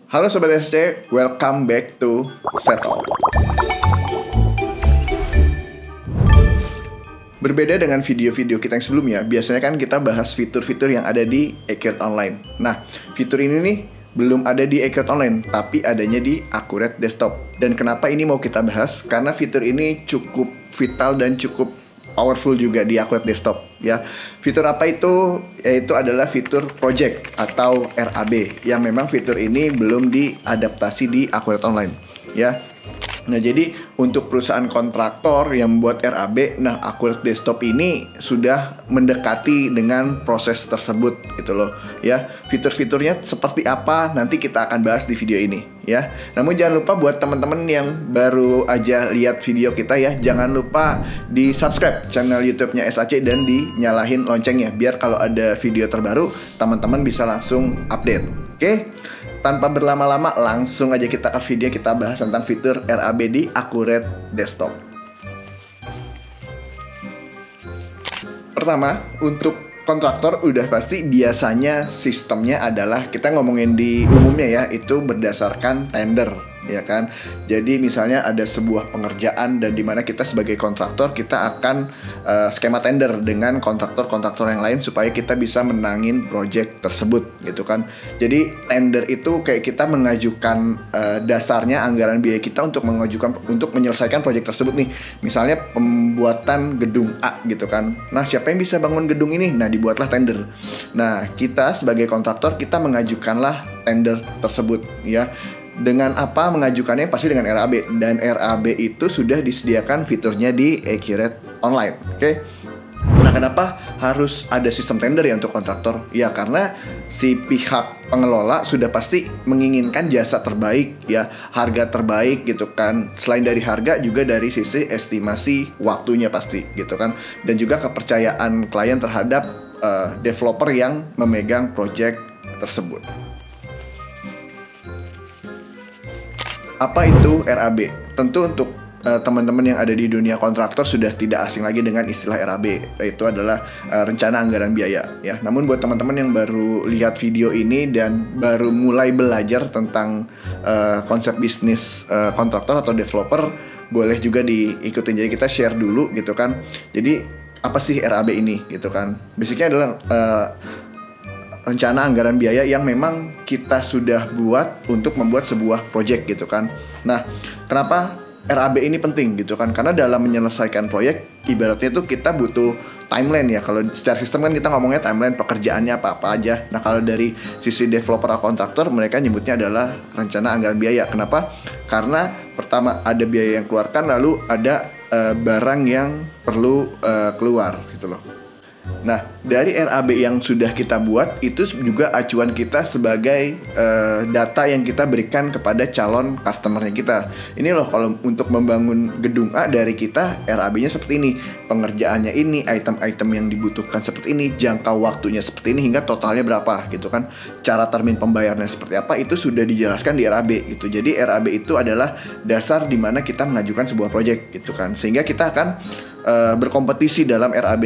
Halo Sobat SC, welcome back to Settle. Berbeda dengan video-video kita yang sebelumnya, biasanya kan kita bahas fitur-fitur yang ada di Accurate Online. Nah, fitur ini nih belum ada di Accurate Online, tapi adanya di Accurate Desktop. Dan kenapa ini mau kita bahas? Karena fitur ini cukup vital dan cukup powerful juga di Accurate Desktop ya. Fitur apa itu? Yaitu adalah fitur project atau RAB yang memang fitur ini belum diadaptasi di Accurate Online ya. Nah, jadi untuk perusahaan kontraktor yang membuat RAB, nah Accurate Desktop ini sudah mendekati dengan proses tersebut gitu loh ya. Fitur-fiturnya seperti apa nanti kita akan bahas di video ini ya. Namun jangan lupa buat teman-teman yang baru aja lihat video kita ya, jangan lupa di subscribe channel YouTube-nya SAC dan dinyalahin loncengnya biar kalau ada video terbaru teman-teman bisa langsung update. Oke? Tanpa berlama-lama, langsung aja kita ke video, kita bahas tentang fitur RAB di Accurate Desktop. Pertama, untuk kontraktor udah pasti biasanya sistemnya adalah, kita ngomongin di umumnya ya, itu berdasarkan tender ya kan. Jadi misalnya ada sebuah pengerjaan dan dimana kita sebagai kontraktor kita akan skema tender dengan kontraktor-kontraktor yang lain supaya kita bisa menangin project tersebut gitu kan. Jadi tender itu kayak kita mengajukan dasarnya anggaran biaya kita untuk menyelesaikan project tersebut nih. Misalnya pembuatan gedung A gitu kan. Nah, siapa yang bisa bangun gedung ini? Nah, dibuatlah tender. Nah, kita sebagai kontraktor kita mengajukanlah tender tersebut ya. Dengan apa mengajukannya? Pasti dengan RAB. Dan RAB itu sudah disediakan fiturnya di Accurate Online. Oke? Nah, kenapa harus ada sistem tender ya untuk kontraktor? Ya, karena si pihak pengelola sudah pasti menginginkan jasa terbaik ya, harga terbaik gitu kan. Selain dari harga juga dari sisi estimasi waktunya pasti gitu kan. Dan juga kepercayaan klien terhadap developer yang memegang project tersebut. Apa itu RAB? Tentu untuk teman-teman yang ada di dunia kontraktor sudah tidak asing lagi dengan istilah RAB, yaitu adalah rencana anggaran biaya ya. Namun buat teman-teman yang baru lihat video ini dan baru mulai belajar tentang konsep bisnis kontraktor atau developer, boleh juga diikutin. Jadi kita share dulu gitu kan. Jadi apa sih RAB ini gitu kan? Basicnya adalah rencana anggaran biaya yang memang kita sudah buat untuk membuat sebuah project gitu kan. Nah, kenapa RAB ini penting gitu kan? Karena dalam menyelesaikan proyek, ibaratnya tuh kita butuh timeline ya. Kalau secara sistem kan kita ngomongnya timeline pekerjaannya apa-apa aja. Nah, kalau dari sisi developer atau kontraktor, mereka nyebutnya adalah rencana anggaran biaya. Kenapa? Karena pertama ada biaya yang keluarkan, lalu ada barang yang perlu keluar gitu loh. Nah, dari RAB yang sudah kita buat, itu juga acuan kita sebagai data yang kita berikan kepada calon customer-nya kita. Ini loh, kalau untuk membangun gedung A dari kita, RAB-nya seperti ini, pengerjaannya ini, item-item yang dibutuhkan seperti ini, jangka waktunya seperti ini, hingga totalnya berapa gitu kan. Cara termin pembayarannya seperti apa, itu sudah dijelaskan di RAB gitu. Jadi RAB itu adalah dasar di mana kita mengajukan sebuah project gitu kan. Sehingga kita akan berkompetisi dalam RAB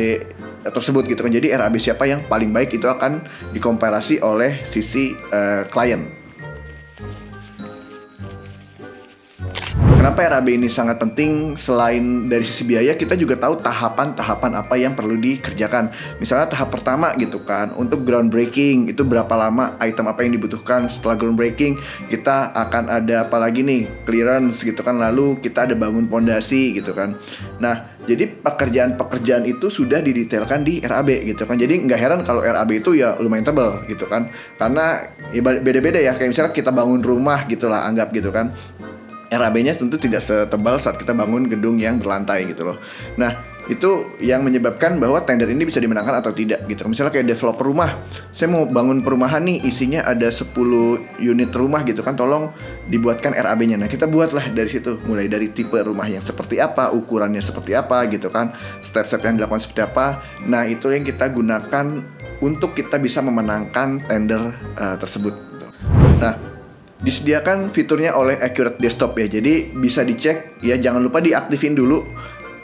tersebut gitu kan. Jadi RAB siapa yang paling baik itu akan dikomparasi oleh sisi klien. Kenapa RAB ini sangat penting? Selain dari sisi biaya, kita juga tahu tahapan-tahapan apa yang perlu dikerjakan. Misalnya tahap pertama gitu kan, untuk groundbreaking itu berapa lama, item apa yang dibutuhkan. Setelah groundbreaking kita akan ada apa lagi nih, clearance gitu kan. Lalu kita ada bangun pondasi gitu kan. Nah, jadi pekerjaan-pekerjaan itu sudah didetailkan di RAB gitu kan. Jadi nggak heran kalau RAB itu ya lumayan tebal gitu kan. Karena ya beda-beda ya. Kayak misalnya kita bangun rumah gitu lah, anggap gitu kan. RAB-nya tentu tidak setebal saat kita bangun gedung yang berlantai gitu loh. Nah, itu yang menyebabkan bahwa tender ini bisa dimenangkan atau tidak gitu. Misalnya kayak developer rumah, saya mau bangun perumahan nih, isinya ada 10 unit rumah gitu kan, tolong dibuatkan RAB-nya. Nah, kita buatlah dari situ, mulai dari tipe rumah yang seperti apa, ukurannya seperti apa gitu kan, step-step yang dilakukan seperti apa. Nah, itu yang kita gunakan untuk kita bisa memenangkan tender tersebut gitu. Nah, disediakan fiturnya oleh Accurate Desktop ya. Jadi bisa dicek ya, jangan lupa diaktifin dulu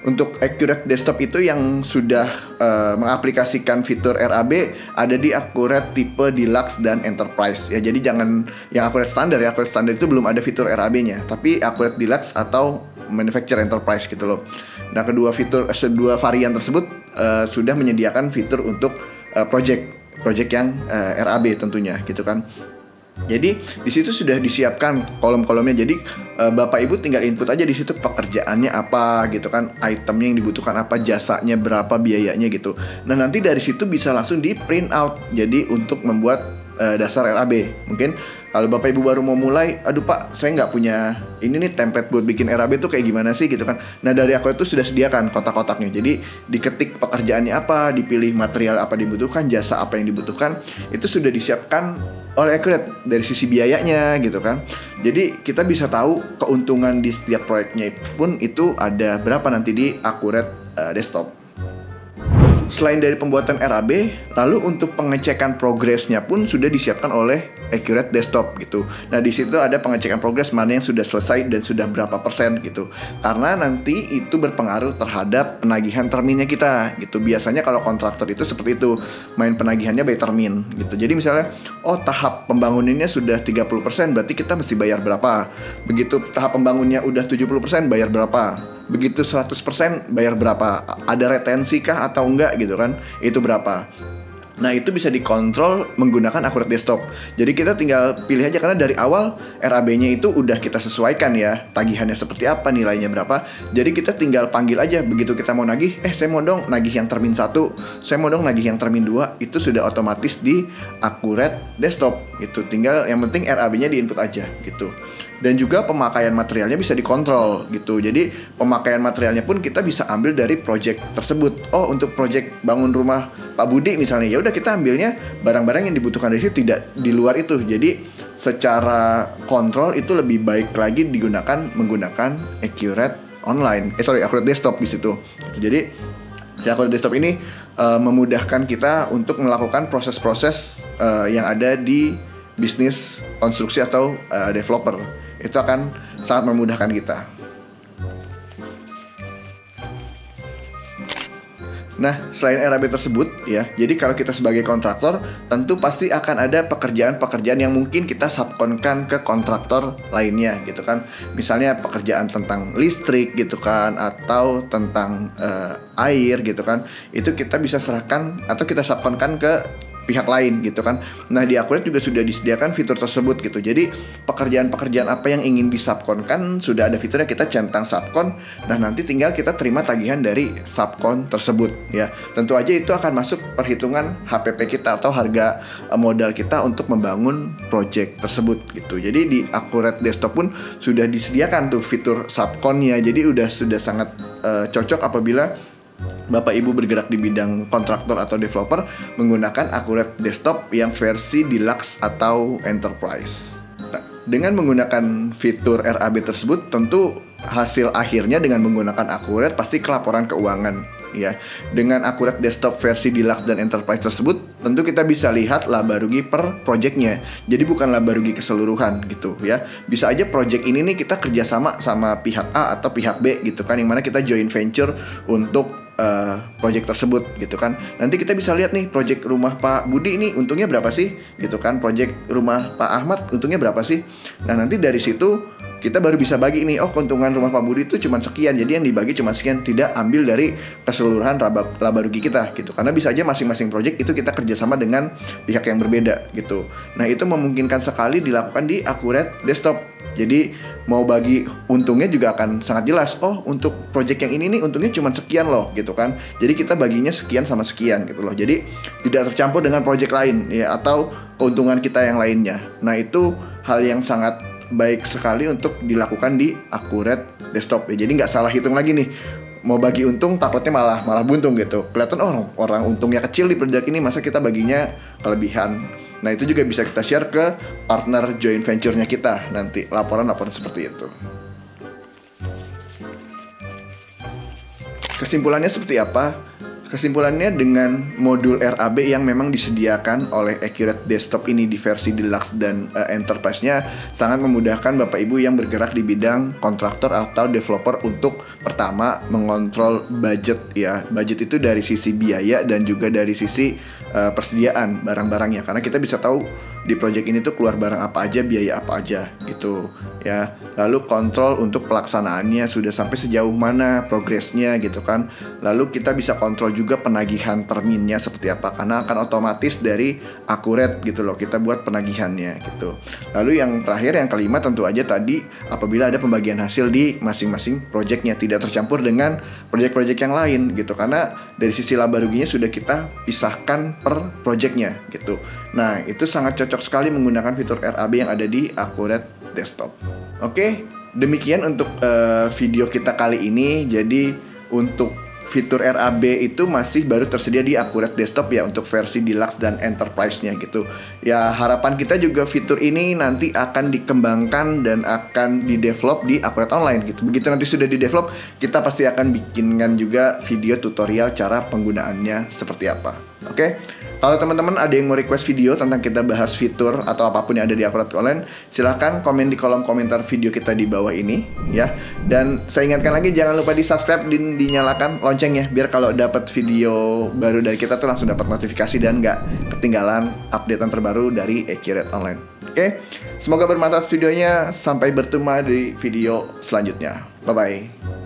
Untuk Accurate Desktop itu yang sudah mengaplikasikan fitur RAB ada di Accurate tipe Deluxe dan Enterprise ya. Jadi jangan yang Accurate standar ya. Accurate standar itu belum ada fitur RAB-nya, tapi Accurate Deluxe atau Manufacturer Enterprise gitu loh. Nah, kedua varian tersebut sudah menyediakan fitur untuk project yang RAB tentunya gitu kan. Jadi di situ sudah disiapkan kolom-kolomnya. Jadi Bapak Ibu tinggal input aja di situ pekerjaannya apa gitu kan, itemnya yang dibutuhkan apa, jasanya berapa, biayanya gitu. Nah, nanti dari situ bisa langsung di print out. Jadi untuk membuat dasar RAB. Mungkin kalau Bapak Ibu baru mau mulai, aduh Pak, saya nggak punya ini nih template buat bikin RAB tuh kayak gimana sih gitu kan. Nah, dari aku itu sudah sediakan kotak-kotaknya. Jadi diketik pekerjaannya apa, dipilih material apa dibutuhkan, jasa apa yang dibutuhkan, itu sudah disiapkan oleh Accurate dari sisi biayanya gitu kan. Jadi kita bisa tahu keuntungan di setiap proyeknya pun itu ada berapa nanti di Accurate Desktop. Selain dari pembuatan RAB, lalu untuk pengecekan progresnya pun sudah disiapkan oleh Accurate Desktop gitu. Nah, di situ ada pengecekan progres mana yang sudah selesai dan sudah berapa persen gitu. Karena nanti itu berpengaruh terhadap penagihan terminnya kita gitu. Biasanya kalau kontraktor itu seperti itu, main penagihannya by termin gitu. Jadi misalnya, oh tahap pembangunannya sudah 30%, berarti kita mesti bayar berapa. Begitu tahap pembangunnya udah 70%, bayar berapa. Begitu 100% bayar berapa, ada retensi kah atau enggak gitu kan, itu berapa. Nah, itu bisa dikontrol menggunakan Accurate Desktop. Jadi kita tinggal pilih aja, karena dari awal RAB-nya itu udah kita sesuaikan ya, tagihannya seperti apa, nilainya berapa. Jadi kita tinggal panggil aja, begitu kita mau nagih, saya mau dong nagih yang termin 1, saya mau dong nagih yang termin 2, itu sudah otomatis di Accurate Desktop gitu. Tinggal yang penting RAB-nya diinput aja gitu. Dan juga pemakaian materialnya bisa dikontrol gitu. Jadi pemakaian materialnya pun kita bisa ambil dari project tersebut. Oh, untuk project bangun rumah Pak Budi misalnya, ya udah kita ambilnya barang-barang yang dibutuhkan dari situ, tidak di luar itu. Jadi secara kontrol itu lebih baik lagi menggunakan Accurate Accurate Desktop di situ. Jadi si Accurate Desktop ini memudahkan kita untuk melakukan proses-proses yang ada di bisnis konstruksi atau developer. Itu akan sangat memudahkan kita. Nah, selain RAB tersebut ya, jadi kalau kita sebagai kontraktor tentu pasti akan ada pekerjaan-pekerjaan yang mungkin kita subkonkan ke kontraktor lainnya gitu kan. Misalnya pekerjaan tentang listrik gitu kan, atau tentang air gitu kan. Itu kita bisa serahkan atau kita subkonkan ke pihak lain gitu kan. Nah, di Accurate juga sudah disediakan fitur tersebut gitu. Jadi pekerjaan-pekerjaan apa yang ingin disubkonkan sudah ada fiturnya, kita centang subkon. Nah, nanti tinggal kita terima tagihan dari subkon tersebut ya. Tentu aja itu akan masuk perhitungan HPP kita atau harga modal kita untuk membangun project tersebut gitu. Jadi di Accurate Desktop pun sudah disediakan tuh fitur subkonnya. Jadi sudah sangat cocok apabila Bapak Ibu bergerak di bidang kontraktor atau developer menggunakan Accurate Desktop yang versi Deluxe atau Enterprise. Nah, dengan menggunakan fitur RAB tersebut, tentu hasil akhirnya dengan menggunakan Accurate pasti ke laporan keuangan ya. Dengan Accurate Desktop versi Deluxe dan Enterprise tersebut, tentu kita bisa lihat laba rugi per projectnya. Jadi bukan laba rugi keseluruhan gitu ya. Bisa aja project ini nih kita kerjasama sama pihak A atau pihak B gitu kan, yang mana kita joint venture untuk project tersebut gitu kan. Nanti kita bisa lihat nih, project rumah Pak Budi ini untungnya berapa sih gitu kan, project rumah Pak Ahmad untungnya berapa sih. Nah, nanti dari situ kita baru bisa bagi nih, oh keuntungan rumah Pak Budi itu cuma sekian, jadi yang dibagi cuma sekian, tidak ambil dari keseluruhan laba rugi kita gitu. Karena bisa aja masing-masing project itu kita kerjasama dengan pihak yang berbeda gitu. Nah, itu memungkinkan sekali dilakukan di Accurate Desktop. Jadi mau bagi untungnya juga akan sangat jelas. Oh, untuk project yang ini nih untungnya cuma sekian loh gitu kan. Jadi kita baginya sekian sama sekian gitu loh. Jadi tidak tercampur dengan project lain ya, atau keuntungan kita yang lainnya. Nah, itu hal yang sangat baik sekali untuk dilakukan di Accurate Desktop ya. Jadi nggak salah hitung lagi nih. Mau bagi untung takutnya malah buntung gitu. Kelihatan orang untungnya kecil di project ini, masa kita baginya kelebihan. Nah, itu juga bisa kita share ke partner joint venture-nya kita nanti, laporan-laporan seperti itu. Kesimpulannya seperti apa? kesimpulannya dengan modul RAB yang memang disediakan oleh Accurate Desktop ini di versi Deluxe dan Enterprise-nya sangat memudahkan Bapak Ibu yang bergerak di bidang kontraktor atau developer untuk pertama mengontrol budget ya. Budget itu dari sisi biaya dan juga dari sisi persediaan barang-barangnya, karena kita bisa tahu di project ini tuh keluar barang apa aja, biaya apa aja gitu ya. Lalu kontrol untuk pelaksanaannya sudah sampai sejauh mana progresnya gitu kan. Lalu kita bisa kontrol juga penagihan terminnya seperti apa, karena akan otomatis dari Accurate gitu loh kita buat penagihannya gitu. Lalu yang terakhir, yang kelima, tentu aja tadi apabila ada pembagian hasil di masing-masing projectnya tidak tercampur dengan project-project yang lain gitu, karena dari sisi laba ruginya sudah kita pisahkan per projectnya gitu. Nah, itu sangat cocok sekali menggunakan fitur RAB yang ada di Accurate Desktop. Oke, demikian untuk video kita kali ini. Jadi untuk fitur RAB itu masih baru tersedia di Accurate Desktop ya, untuk versi Deluxe dan Enterprise-nya gitu. Ya, harapan kita juga fitur ini nanti akan dikembangkan dan akan di-develop di Accurate Online gitu. Begitu nanti sudah di-develop, kita pasti akan bikinkan juga video tutorial cara penggunaannya seperti apa. Oke? Kalau teman-teman ada yang mau request video tentang kita bahas fitur atau apapun yang ada di Accurate Online, silahkan komen di kolom komentar video kita di bawah ini ya. Dan saya ingatkan lagi, jangan lupa di subscribe dan dinyalakan loncengnya, biar kalau dapat video baru dari kita tuh langsung dapat notifikasi dan nggak ketinggalan updatean terbaru dari Accurate Online. Oke, semoga bermanfaat videonya. Sampai bertemu di video selanjutnya. Bye-bye.